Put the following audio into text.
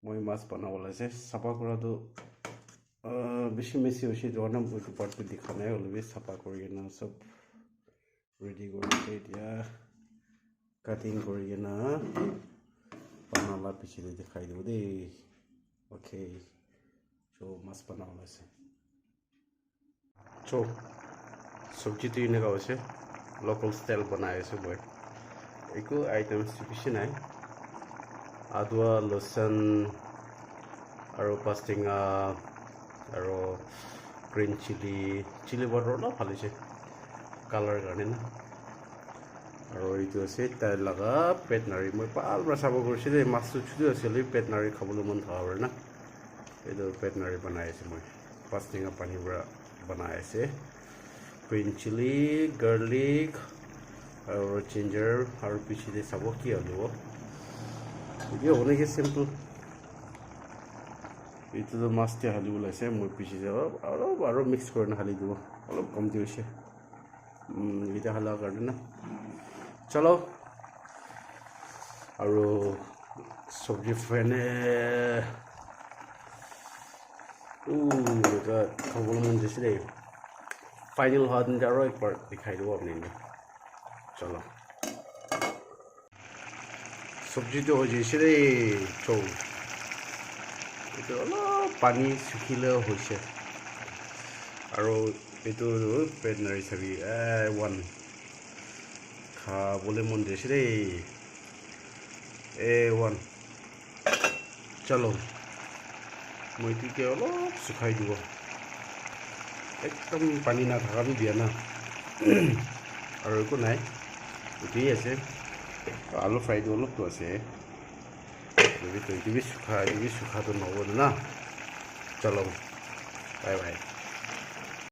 মই মাছ বনাব ওলাইছে চাফা কৰাটো বেছি মেচি হৈছে যোৱা মইটো পাৰ্টটো দেখা নাই অলপ চাফা কৰি কিনে চব ৰেডি কৰিছে এতিয়া কাটিং কৰি কিনে বনালা পিছতে দেখাই দিব দেই ওকে চ' মাছ বনাব ওলাইছে চ' চব্জিটো এনেকুৱা হৈছে লোকেল ষ্টাইল বনাই আছোঁ মই একো আইটেমছ বেছি নাই আদা লচুন আৰু পাঁচটেঙা আৰু গ্ৰীণ চিলি পাউডাৰ অলপ ঢালিছে কালাৰ কাৰণে না আৰু এইটো আছে তাইৰ লগা পেট নাৰি মই পালবাৰ চাব কৰিছোঁ দেই মাছটো ছুটি আছিলে পেট নাৰি খাবলৈ মন থকা হয় না এইটো পেট নাৰি বনাই আছে মই পাঁচটেঙা পানীৰ পৰা বনাই আছে গ্ৰীণ চিলি গাৰ্লিক আৰু জিঞ্জাৰ আৰু পিছতে চাব কি আলু এতিয়া অনেকে চিম্পল এইটোতো মাছতে হালি ওলাইছে মই পিছি যাব অলপ আৰু মিক্স কৰি হালি দিব অলপ কমতি হৈছে এতিয়া হালাৰ কাৰণে না চলো আৰু চব্জি ফ্ৰেনে এটা খাবলৈ মন গৈছে দেই ফাইনেল হোৱাত আৰু একবাৰ দেখাই দিব আপুনি চলো চব্জিটো হৈ গৈছে দেই চৌ এইটো অলপ পানী শুকিলেও হৈছে আৰু এইটো পেট নাৰি চাবি ওৱান খাবলৈ মন গৈছে দেই ওৱান চলো মই এতিয়া অলপ শুকাই দিব একদম পানী নাথাকাটো দিয়া না আৰু একো নাই উঠি আছে আলু ফ্ৰাইটো অলপতো আছে এইটো শুকাটো নহ'ব না চলো বাই বাই